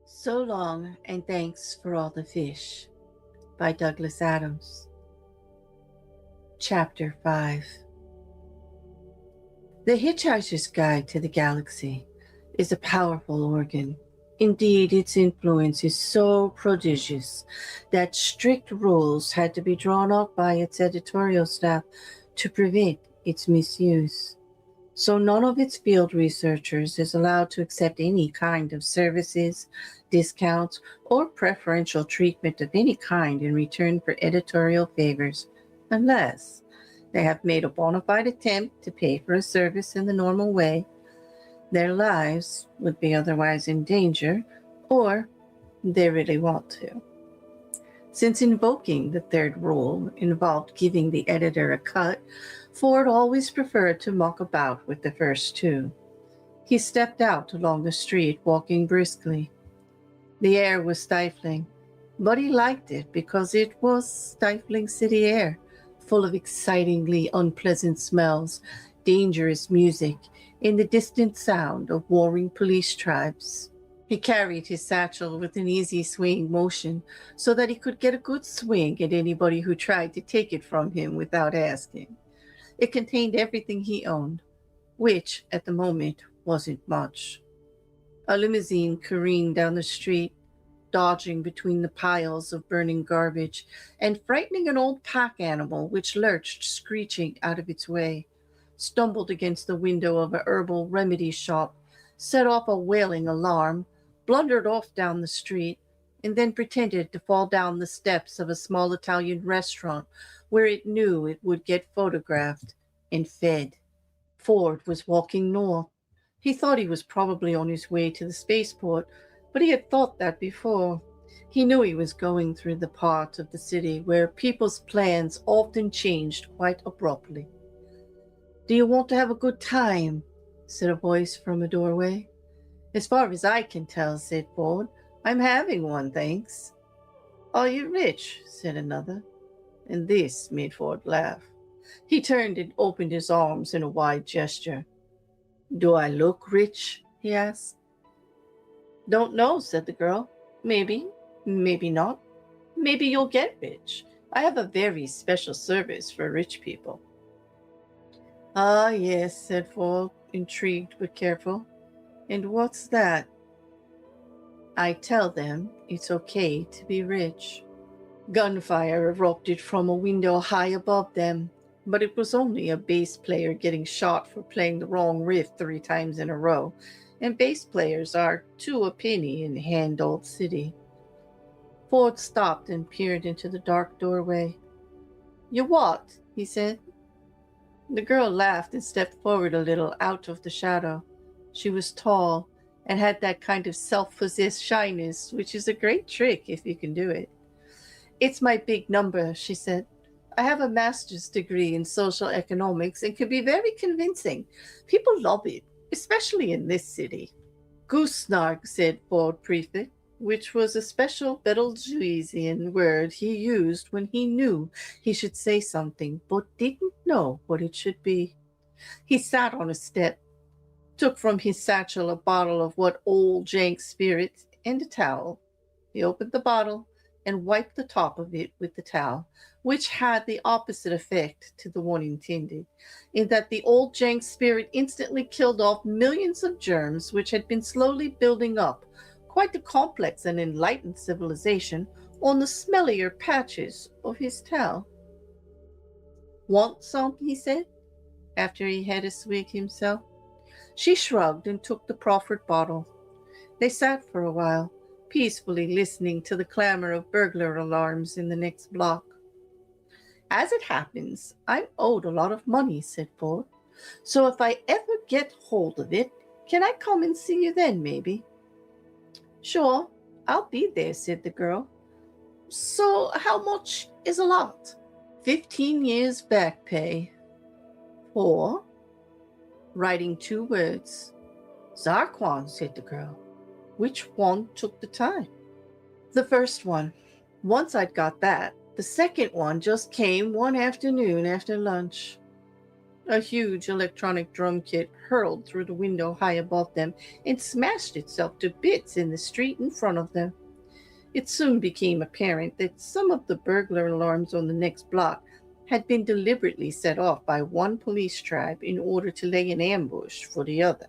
So Long and Thanks for All the Fish by Douglas Adams. Chapter 5. The Hitchhiker's Guide to the Galaxy is a powerful organ. Indeed, its influence is so prodigious that strict rules had to be drawn up by its editorial staff to prevent its misuse. So none of its field researchers is allowed to accept any kind of services, discounts, or preferential treatment of any kind in return for editorial favors, unless they have made a bona fide attempt to pay for a service in the normal way. Their lives would be otherwise in danger, or they really want to. Since invoking the third rule involved giving the editor a cut, Ford always preferred to muck about with the first two. He stepped out along the street, walking briskly. The air was stifling, but he liked it because it was stifling city air, full of excitingly unpleasant smells, dangerous music, and the distant sound of warring police tribes. He carried his satchel with an easy swaying motion so that he could get a good swing at anybody who tried to take it from him without asking. It contained everything he owned, which, at the moment, wasn't much. A limousine careened down the street, dodging between the piles of burning garbage and frightening an old pack animal which lurched screeching out of its way, stumbled against the window of a herbal remedy shop, set off a wailing alarm, blundered off down the street, and then pretended to fall down the steps of a small Italian restaurant where it knew it would get photographed and fed. Ford was walking north. He thought he was probably on his way to the spaceport, but he had thought that before. He knew he was going through the part of the city where people's plans often changed quite abruptly. "Do you want to have a good time?" said a voice from a doorway. "As far as I can tell," said Ford, "I'm having one, thanks." "Are you rich?" said another, and this made Ford laugh. He turned and opened his arms in a wide gesture. "Do I look rich?" he asked. "Don't know," said the girl. "Maybe, maybe not. Maybe you'll get rich. I have a very special service for rich people." "Ah, yes," said Ford, intrigued but careful. "And what's that?" "I tell them it's okay to be rich." Gunfire erupted from a window high above them, but it was only a bass player getting shot for playing the wrong riff 3 times in a row, and bass players are 2 a penny in Hand-Old City. Ford stopped and peered into the dark doorway. "You what?" he said. The girl laughed and stepped forward a little out of the shadow. She was tall and had that kind of self-possessed shyness which is a great trick if you can do it. "It's my big number," she said. "I have a master's degree in social economics and can be very convincing. People love it, especially in this city." "Goose-snark," said Ford Prefect, which was a special Betelgeusian word he used when he knew he should say something but didn't know what it should be. He sat on a step, took from his satchel a bottle of what old jank spirit and a towel. He opened the bottle and wiped the top of it with the towel, which had the opposite effect to the one intended, in that the old jank spirit instantly killed off millions of germs which had been slowly building up, quite a complex and enlightened civilization, on the smellier patches of his towel. "Want some?" he said, after he had a swig himself. She shrugged and took the proffered bottle. They sat for a while, peacefully listening to the clamor of burglar alarms in the next block. "As it happens, I'm owed a lot of money," said Ford. "So if I ever get hold of it, can I come and see you then, maybe?" "Sure, I'll be there," said the girl. "So how much is a lot?" 15 years back pay. For writing 2 words. "Zarquan," said the girl. "Which one took the time?" "The first one. Once I'd got that, the second one just came one afternoon after lunch." A huge electronic drum kit hurled through the window high above them and smashed itself to bits in the street in front of them. It soon became apparent that some of the burglar alarms on the next block had been deliberately set off by one police tribe in order to lay an ambush for the other.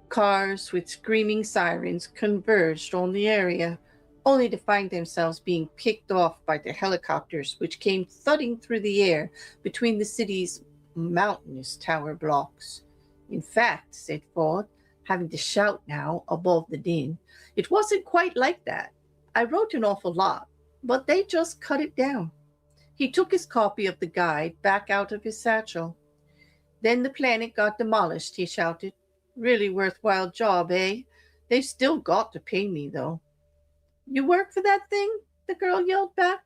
Cars with screaming sirens converged on the area, only to find themselves being picked off by the helicopters which came thudding through the air between the city's mountainous tower blocks. In fact, said Ford, having to shout now above the din, it wasn't quite like that. I wrote an awful lot, but they just cut it down. He took his copy of the guide back out of his satchel. Then the planet got demolished, he shouted. Really worthwhile job, eh? They've still got to pay me, though. You work for that thing? The girl yelled back.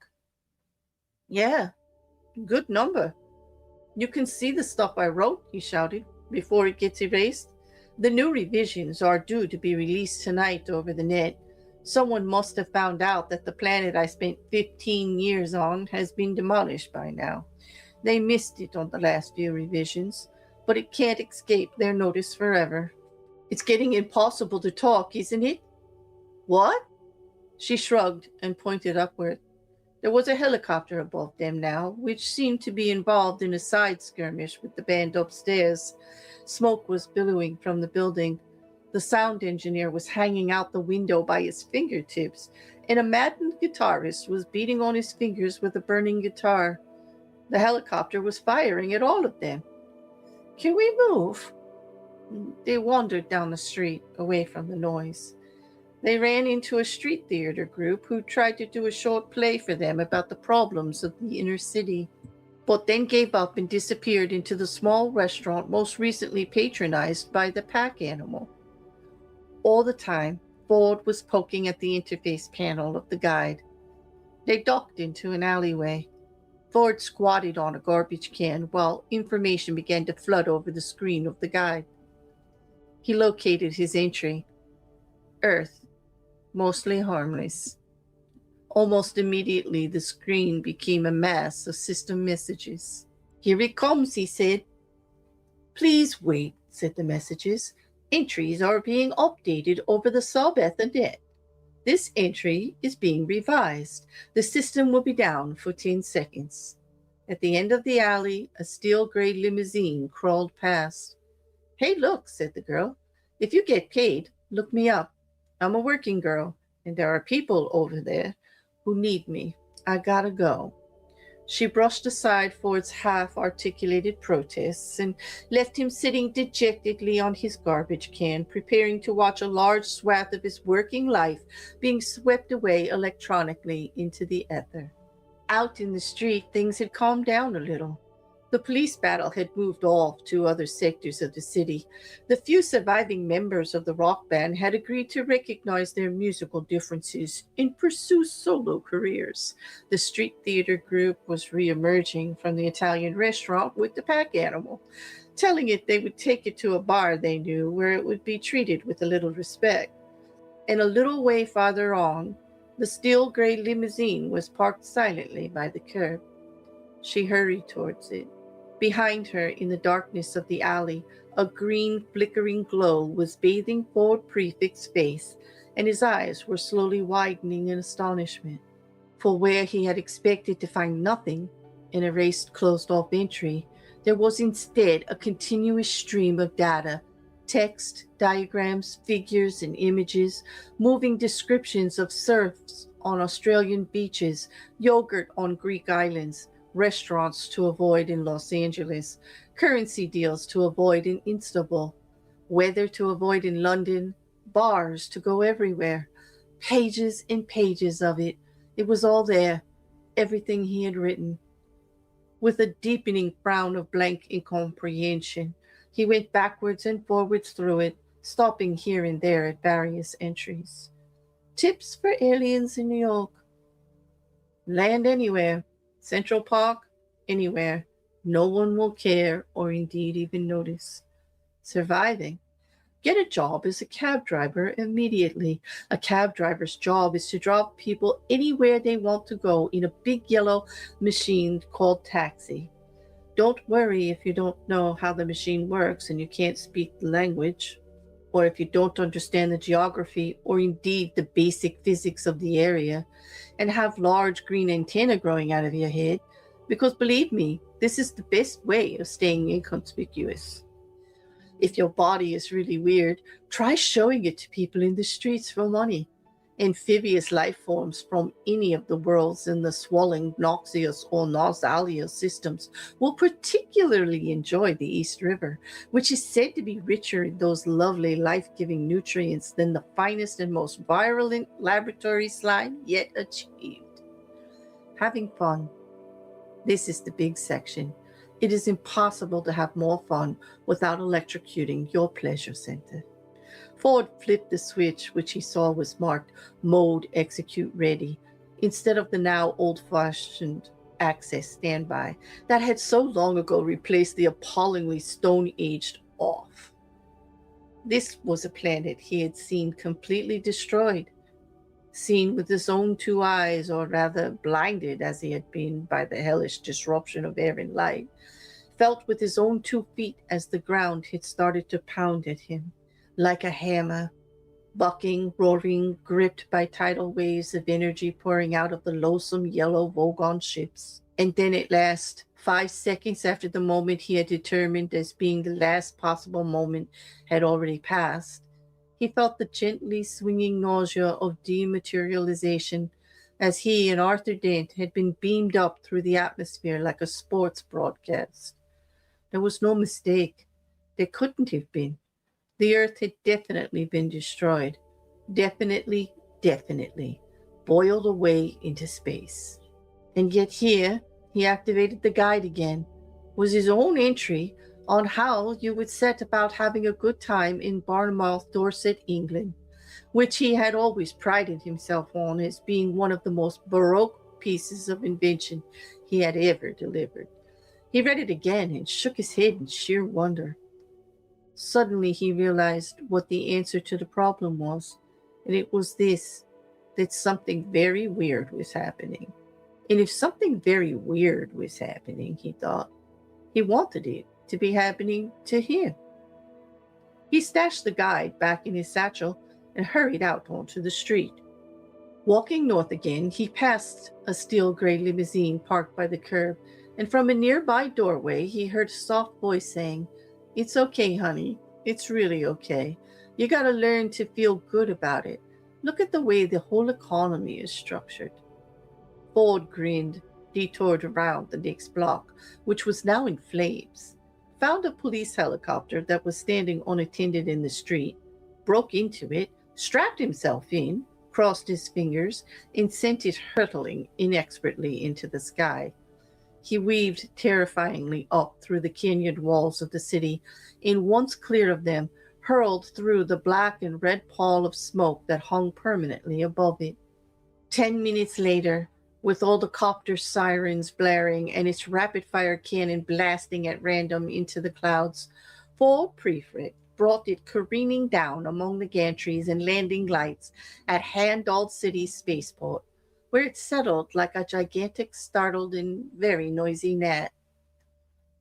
Yeah, good number. You can see the stuff I wrote, he shouted, before it gets erased. The new revisions are due to be released tonight over the net. Someone must have found out that the planet I spent 15 years on has been demolished by now. They missed it on the last few revisions, but it can't escape their notice forever. It's getting impossible to talk, isn't it? What? She shrugged and pointed upward. There was a helicopter above them now, which seemed to be involved in a side skirmish with the band upstairs. Smoke was billowing from the building. The sound engineer was hanging out the window by his fingertips, and a maddened guitarist was beating on his fingers with a burning guitar. The helicopter was firing at all of them. Can we move? They wandered down the street, away from the noise. They ran into a street theater group who tried to do a short play for them about the problems of the inner city, but then gave up and disappeared into the small restaurant most recently patronized by the pack animal. All the time, Ford was poking at the interface panel of the guide. They ducked into an alleyway. Ford squatted on a garbage can while information began to flood over the screen of the guide. He located his entry. Earth. Mostly harmless. Almost immediately, the screen became a mass of system messages. Here it comes, he said. Please wait, said the messages. Entries are being updated over the sub-Ethernet. This entry is being revised. The system will be down for 10 seconds. At the end of the alley, a steel-gray limousine crawled past. Hey, look, said the girl. If you get paid, look me up. I'm a working girl, and there are people over there who need me. I gotta go. She brushed aside Ford's half-articulated protests and left him sitting dejectedly on his garbage can, preparing to watch a large swath of his working life being swept away electronically into the ether. Out in the street, things had calmed down a little. The police battle had moved off to other sectors of the city. The few surviving members of the rock band had agreed to recognize their musical differences and pursue solo careers. The street theater group was re-emerging from the Italian restaurant with the pack animal, telling it they would take it to a bar they knew where it would be treated with a little respect. And a little way farther on, the steel gray limousine was parked silently by the curb. She hurried towards it. Behind her, in the darkness of the alley, a green, flickering glow was bathing Ford Prefect's face, and his eyes were slowly widening in astonishment. For where he had expected to find nothing, an erased, closed-off entry, there was instead a continuous stream of data, text, diagrams, figures, and images, moving descriptions of surfs on Australian beaches, yogurt on Greek islands, restaurants to avoid in Los Angeles, currency deals to avoid in Istanbul, weather to avoid in London, bars to go everywhere. Pages and pages of it. It was all there, everything he had written. With a deepening frown of blank incomprehension, he went backwards and forwards through it, stopping here and there at various entries. Tips for aliens in New York. Land anywhere. Central Park, anywhere. No one will care or indeed even notice. Surviving. Get a job as a cab driver immediately. A cab driver's job is to drop people anywhere they want to go in a big yellow machine called taxi. Don't worry if you don't know how the machine works and you can't speak the language, or if you don't understand the geography or indeed the basic physics of the area and have large green antennae growing out of your head, because believe me, this is the best way of staying inconspicuous. If your body is really weird, try showing it to people in the streets for money. Amphibious life forms from any of the worlds in the swollen, noxious, or nauseous systems will particularly enjoy the East River, which is said to be richer in those lovely life-giving nutrients than the finest and most virulent laboratory slime yet achieved. Having fun. This is the big section. It is impossible to have more fun without electrocuting your pleasure center. Ford flipped the switch, which he saw was marked Mode Execute Ready, instead of the now old-fashioned Access Standby that had so long ago replaced the appallingly stone-aged Off. This was a planet he had seen completely destroyed, seen with his own two eyes, or rather blinded as he had been by the hellish disruption of air and light, felt with his own 2 feet as the ground had started to pound at him like a hammer, bucking, roaring, gripped by tidal waves of energy pouring out of the loathsome yellow Vogon ships. And then at last, 5 seconds after the moment he had determined as being the last possible moment had already passed, he felt the gently swinging nausea of dematerialization as he and Arthur Dent had been beamed up through the atmosphere like a sports broadcast. There was no mistake. There couldn't have been. The Earth had definitely been destroyed. Definitely, boiled away into space. And yet here, he activated the guide again, was his own entry on how you would set about having a good time in Bournemouth, Dorset, England, which he had always prided himself on as being one of the most baroque pieces of invention he had ever delivered. He read it again and shook his head in sheer wonder. Suddenly he realized what the answer to the problem was, and it was this, that something very weird was happening. And if something very weird was happening, he thought, he wanted it to be happening to him. He stashed the guide back in his satchel and hurried out onto the street. Walking north again, he passed a steel gray limousine parked by the curb, and from a nearby doorway he heard a soft voice saying, "It's okay, honey. It's really okay. You gotta learn to feel good about it. Look at the way the whole economy is structured." Ford grinned, detoured around the next block, which was now in flames, found a police helicopter that was standing unattended in the street, broke into it, strapped himself in, crossed his fingers, and sent it hurtling inexpertly into the sky. He weaved terrifyingly up through the canyon walls of the city, and once clear of them, hurled through the black and red pall of smoke that hung permanently above it. 10 minutes later, with all the copter sirens blaring and its rapid-fire cannon blasting at random into the clouds, Ford Prefect brought it careening down among the gantries and landing lights at Handald City Spaceport, where it settled like a gigantic, startled, and very noisy gnat.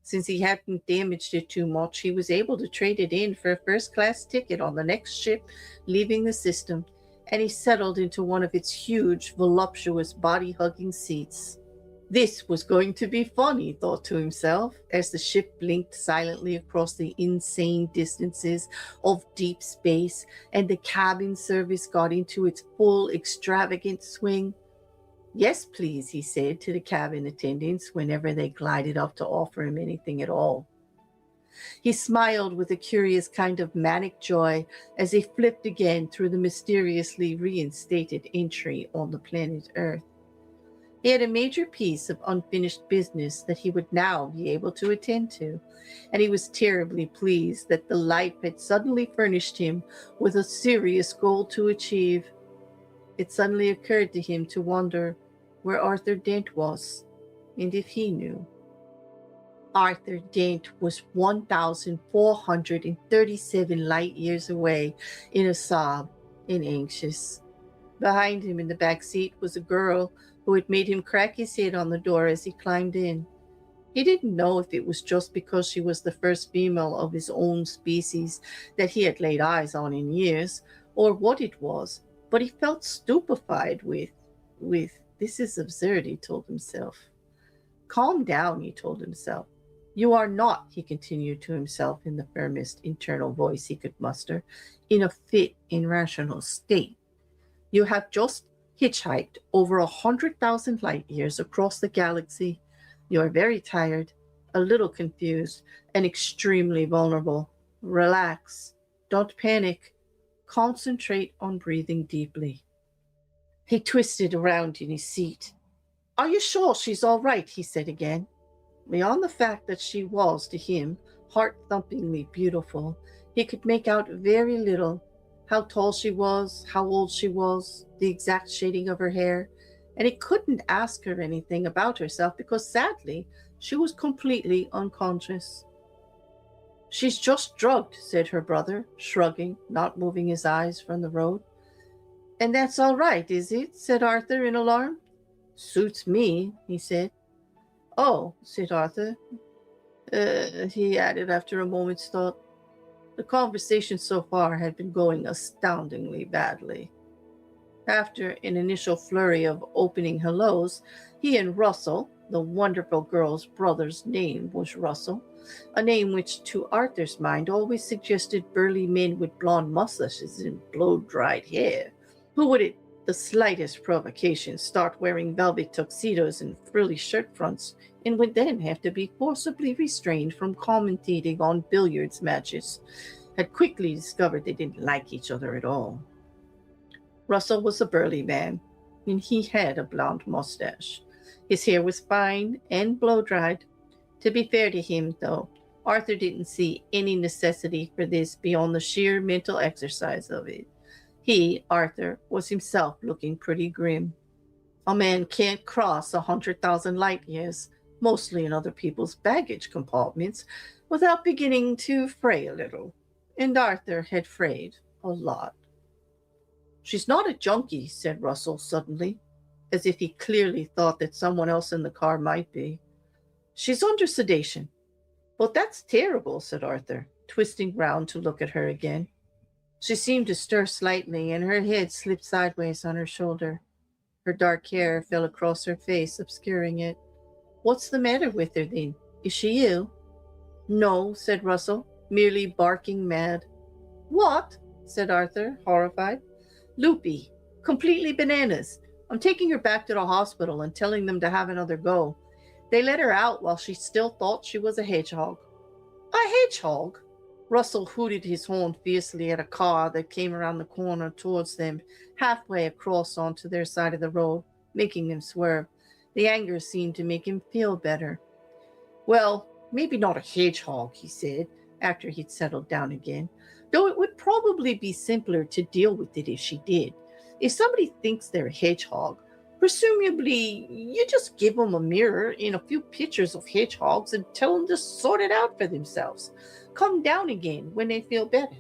Since he hadn't damaged it too much, he was able to trade it in for a first-class ticket on the next ship leaving the system, and he settled into one of its huge, voluptuous, body-hugging seats. This was going to be fun, he thought to himself, as the ship blinked silently across the insane distances of deep space and the cabin service got into its full, extravagant swing. "Yes, please," he said to the cabin attendants whenever they glided up to offer him anything at all. He smiled with a curious kind of manic joy as he flipped again through the mysteriously reinstated entry on the planet Earth. He had a major piece of unfinished business that he would now be able to attend to, and he was terribly pleased that the life had suddenly furnished him with a serious goal to achieve. It suddenly occurred to him to wonder where Arthur Dent was, and if he knew. Arthur Dent was 1,437 light years away in a sob and anxious. Behind him in the back seat was a girl who had made him crack his head on the door as he climbed in. He didn't know if it was just because she was the first female of his own species that he had laid eyes on in years, or what it was, but he felt stupefied with this is absurd, he told himself. Calm down, he told himself. You are not, he continued to himself in the firmest internal voice he could muster, in a fit, irrational state. You have just hitchhiked over 100,000 light years across the galaxy. You are very tired, a little confused, and extremely vulnerable. Relax. Don't panic. Concentrate on breathing deeply. He twisted around in his seat. Are you sure she's all right? He said again. Beyond the fact that she was, to him, heart-thumpingly beautiful, he could make out very little. How tall she was, how old she was, the exact shading of her hair, and he couldn't ask her anything about herself because, sadly, she was completely unconscious. She's just drugged, said her brother, shrugging, not moving his eyes from the road. And that's all right, is it? Said Arthur in alarm. Suits me, he said. Oh, said Arthur. He added after a moment's thought. The conversation so far had been going astoundingly badly. After an initial flurry of opening hellos, he and Russell, the wonderful girl's brother's name was Russell, a name which to Arthur's mind always suggested burly men with blonde mustaches and blow-dried hair, who would at the slightest provocation start wearing velvet tuxedos and frilly shirt fronts, and would then have to be forcibly restrained from commentating on billiards matches, had quickly discovered they didn't like each other at all. Russell was a burly man, and he had a blonde mustache. His hair was fine and blow-dried. To be fair to him, though, Arthur didn't see any necessity for this beyond the sheer mental exercise of it. He, Arthur, was himself looking pretty grim. A man can't cross 100,000 light years, mostly in other people's baggage compartments, without beginning to fray a little. And Arthur had frayed a lot. She's not a junkie, said Russell suddenly, as if he clearly thought that someone else in the car might be. She's under sedation. But that's terrible, said Arthur, twisting round to look at her again. She seemed to stir slightly, and her head slipped sideways on her shoulder. Her dark hair fell across her face, obscuring it. What's the matter with her, then? Is she ill? No, said Russell, merely barking mad. What? Said Arthur, horrified. Loopy. Completely bananas. I'm taking her back to the hospital and telling them to have another go. They let her out while she still thought she was a hedgehog. A hedgehog? Russell hooted his horn fiercely at a car that came around the corner towards them, halfway across onto their side of the road, making them swerve. The anger seemed to make him feel better. Well, maybe not a hedgehog, he said, after he'd settled down again, though it would probably be simpler to deal with it if she did. If somebody thinks they're a hedgehog, presumably you just give them a mirror and a few pictures of hedgehogs and tell them to sort it out for themselves. Come down again when they feel better.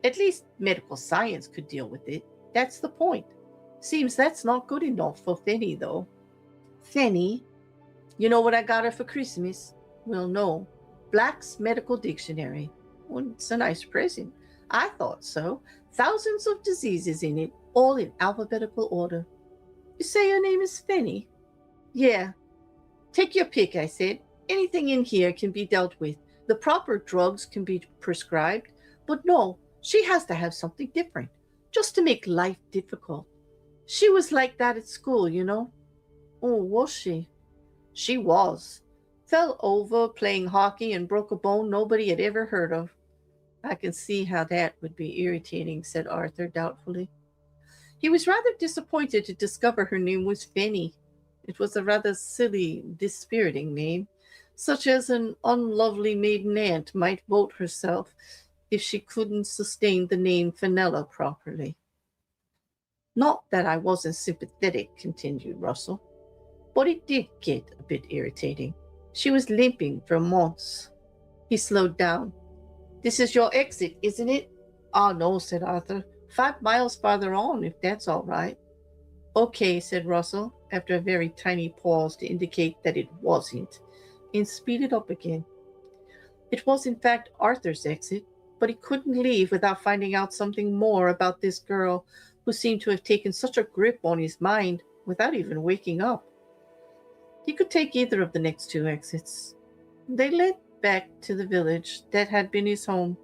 At least medical science could deal with it. That's the point. Seems that's not good enough for Fanny, though. Fanny? You know what I got her for Christmas? Well, no. Black's Medical Dictionary. Well, it's a nice present. I thought so. Thousands of diseases in it, all in alphabetical order. You say your name is Fanny? Yeah. Take your pick, I said. Anything in here can be dealt with. The proper drugs can be prescribed. But no, she has to have something different, just to make life difficult. She was like that at school, you know. Oh, was she? She was. Fell over playing hockey and broke a bone nobody had ever heard of. I can see how that would be irritating, said Arthur doubtfully. He was rather disappointed to discover her name was Fanny. It was a rather silly, dispiriting name, such as an unlovely maiden aunt might vote herself if she couldn't sustain the name Fenella properly. Not that I wasn't sympathetic, continued Russell, but it did get a bit irritating. She was limping for months. He slowed down. This is your exit, isn't it? Oh, no, said Arthur. 5 miles farther on, if that's all right. Okay, said Russell, after a very tiny pause to indicate that it wasn't. and speeded up again. It was in fact Arthur's exit, but he couldn't leave without finding out something more about this girl who seemed to have taken such a grip on his mind without even waking up. He could take either of the next two exits. They led back to the village that had been his home,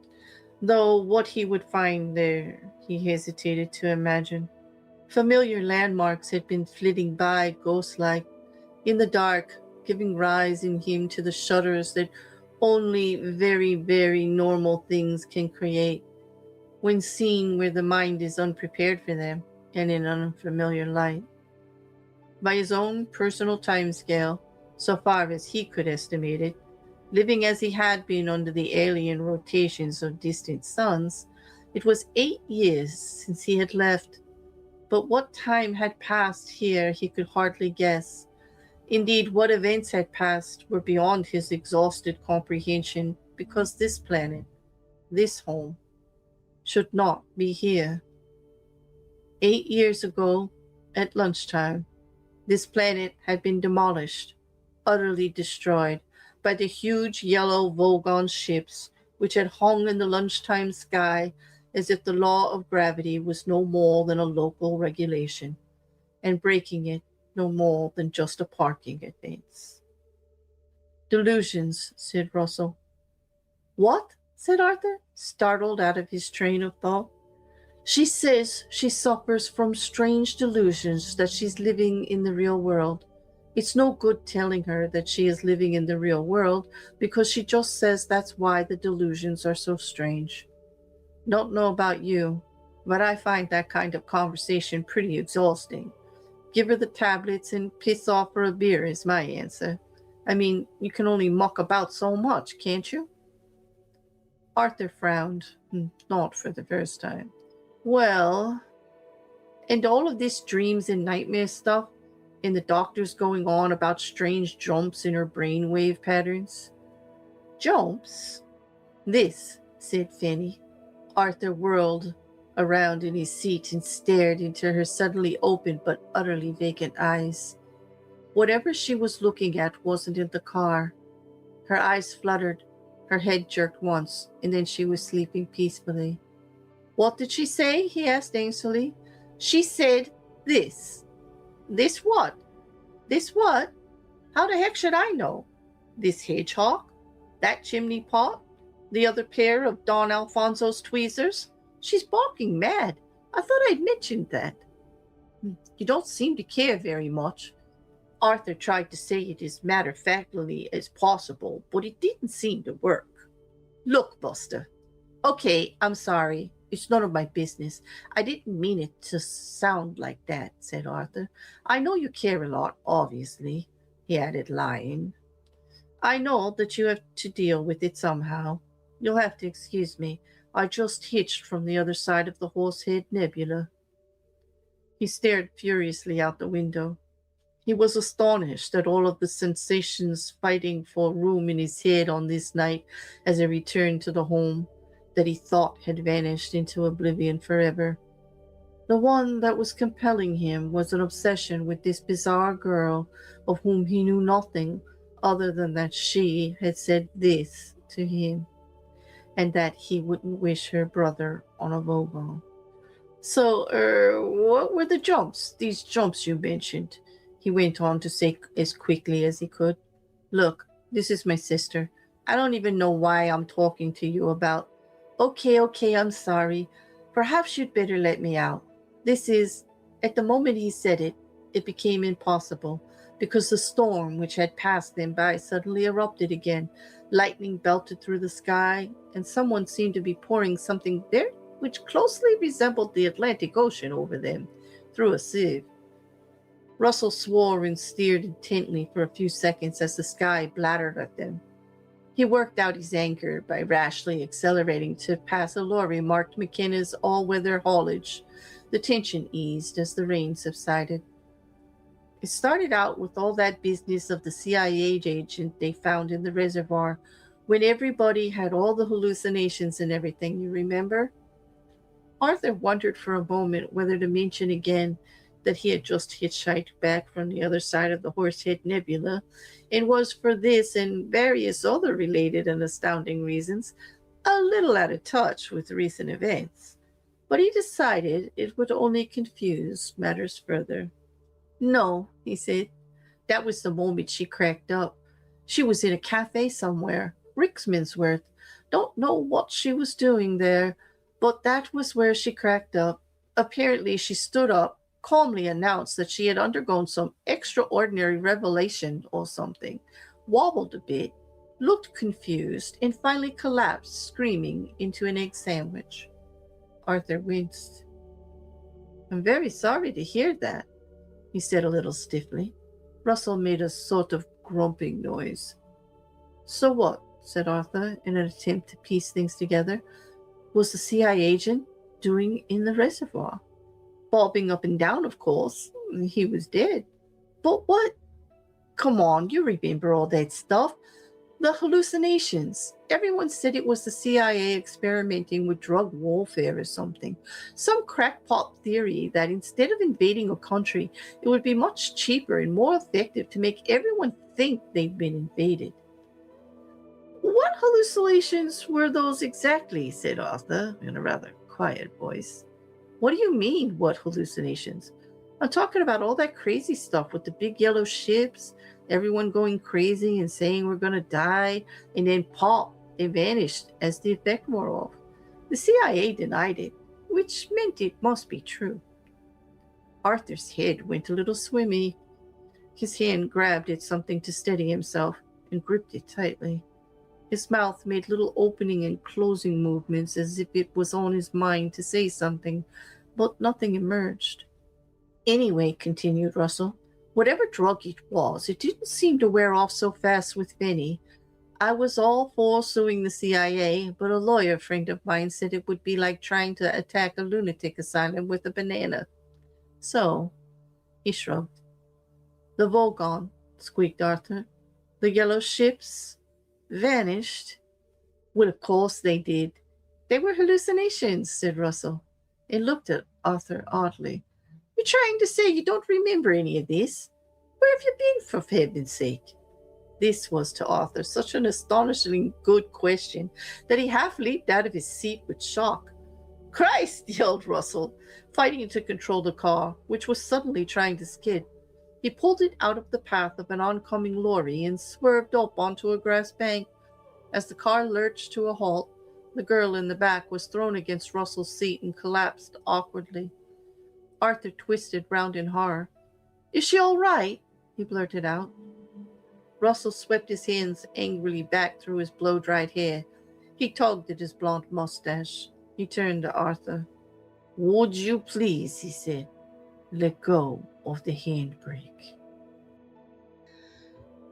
though what he would find there he hesitated to imagine. Familiar landmarks had been flitting by ghost-like in the dark, giving rise in him to the shudders that only very, very normal things can create when seen where the mind is unprepared for them and in an unfamiliar light. By his own personal timescale, so far as he could estimate it, living as he had been under the alien rotations of distant suns, it was 8 years since he had left. But what time had passed here he could hardly guess. Indeed, what events had passed were beyond his exhausted comprehension, because this planet, this home, should not be here. 8 years ago, at lunchtime, this planet had been demolished, utterly destroyed, by the huge yellow Vogon ships which had hung in the lunchtime sky as if the law of gravity was no more than a local regulation, and breaking it no more than just a parking offense. Delusions, said Russell. What? Said Arthur, startled out of his train of thought. She says she suffers from strange delusions that she's living in the real world. It's no good telling her that she is living in the real world, because she just says that's why the delusions are so strange. Don't know about you, but I find that kind of conversation pretty exhausting. Give her the tablets and piss off for a beer is my answer. I mean, you can only muck about so much, can't you? Arthur frowned, not for the first time. Well, and all of this dreams and nightmare stuff, and the doctors going on about strange jumps in her brainwave patterns. Jumps? This, said Fanny. Arthur whirled around in his seat and stared into her suddenly opened but utterly vacant eyes. Whatever she was looking at wasn't in the car. Her eyes fluttered, her head jerked once, and then she was sleeping peacefully. What did she say? He asked anxiously. She said this. This what? This what? How the heck should I know? This hedgehog? That chimney pot? The other pair of Don Alfonso's tweezers? She's barking mad. I thought I'd mentioned that. You don't seem to care very much. Arthur tried to say it as matter-of-factly as possible, but it didn't seem to work. Look, Buster. Okay, I'm sorry. It's none of my business. I didn't mean it to sound like that, said Arthur. I know you care a lot, obviously, he added, lying. I know that you have to deal with it somehow. You'll have to excuse me. I just hitched from the other side of the Horsehead Nebula. He stared furiously out the window. He was astonished at all of the sensations fighting for room in his head on this night as he returned to the home that he thought had vanished into oblivion forever. The one that was compelling him was an obsession with this bizarre girl of whom he knew nothing other than that she had said this to him, and that he wouldn't wish her brother on a Vogon. So, what were the jumps? These jumps you mentioned, he went on to say as quickly as he could. Look, this is my sister. I don't even know why I'm talking to you about. Okay, I'm sorry. Perhaps you'd better let me out. This is, at the moment he said it, it became impossible, because the storm which had passed them by suddenly erupted again. Lightning belted through the sky, and someone seemed to be pouring something there which closely resembled the Atlantic Ocean over them, through a sieve. Russell swore and stared intently for a few seconds as the sky blattered at them. He worked out his anger by rashly accelerating to pass a lorry marked McKenna's all-weather haulage. The tension eased as the rain subsided. It started out with all that business of the CIA agent they found in the reservoir, when everybody had all the hallucinations and everything, you remember? Arthur wondered for a moment whether to mention again that he had just hitchhiked back from the other side of the Horsehead Nebula, and was for this and various other related and astounding reasons a little out of touch with recent events. But he decided it would only confuse matters further. "No," he said. "That was the moment she cracked up. She was in a cafe somewhere, Ricksmansworth. Don't know what she was doing there, but that was where she cracked up. Apparently, she stood up, calmly announced that she had undergone some extraordinary revelation or something, wobbled a bit, looked confused, and finally collapsed, screaming, into an egg sandwich." Arthur winced. "I'm very sorry to hear that," he said a little stiffly. Russell made a sort of grumping noise. "So what?" said Arthur, in an attempt to piece things together. "Was the CIA agent doing in the reservoir? Bobbing up and down, of course. He was dead. But what? Come on, you remember all that stuff. The hallucinations. Everyone said it was the CIA experimenting with drug warfare or something. Some crackpot theory that instead of invading a country, it would be much cheaper and more effective to make everyone think they've been invaded." "What hallucinations were those exactly?" said Arthur in a rather quiet voice. "What do you mean, what hallucinations? I'm talking about all that crazy stuff with the big yellow ships, everyone going crazy and saying we're going to die, and then pop, it vanished as the effect wore off. The CIA denied it, which meant it must be true." Arthur's head went a little swimmy. His hand grabbed at something to steady himself and gripped it tightly. His mouth made little opening and closing movements as if it was on his mind to say something, but nothing emerged. "Anyway," continued Russell, "whatever drug it was, it didn't seem to wear off so fast with Benny. I was all for suing the CIA, but a lawyer friend of mine said it would be like trying to attack a lunatic asylum with a banana. So," he shrugged. "The Vogon," squeaked Arthur. "The yellow ships vanished." "Well, of course they did. They were hallucinations," said Russell, and looked at Arthur oddly. "You're trying to say you don't remember any of this? Where have you been, for heaven's sake?" This was to Arthur such an astonishingly good question that he half leaped out of his seat with shock. "Christ!" yelled Russell, fighting to control the car, which was suddenly trying to skid. He pulled it out of the path of an oncoming lorry and swerved up onto a grass bank. As the car lurched to a halt, the girl in the back was thrown against Russell's seat and collapsed awkwardly. Arthur twisted round in horror. "Is she all right?" he blurted out. Russell swept his hands angrily back through his blow-dried hair. He tugged at his blond mustache. He turned to Arthur. "Would you please," he said, "let go of the handbrake."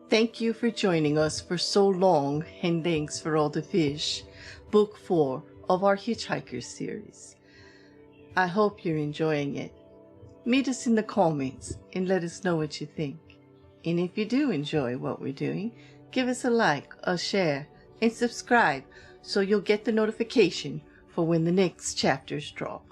Thank you for joining us for so long, and thanks for all the fish. Book 4 of our Hitchhikers series. I hope you're enjoying it. Meet us in the comments and let us know what you think. And if you do enjoy what we're doing, give us a like, a share, and subscribe so you'll get the notification for when the next chapters drop.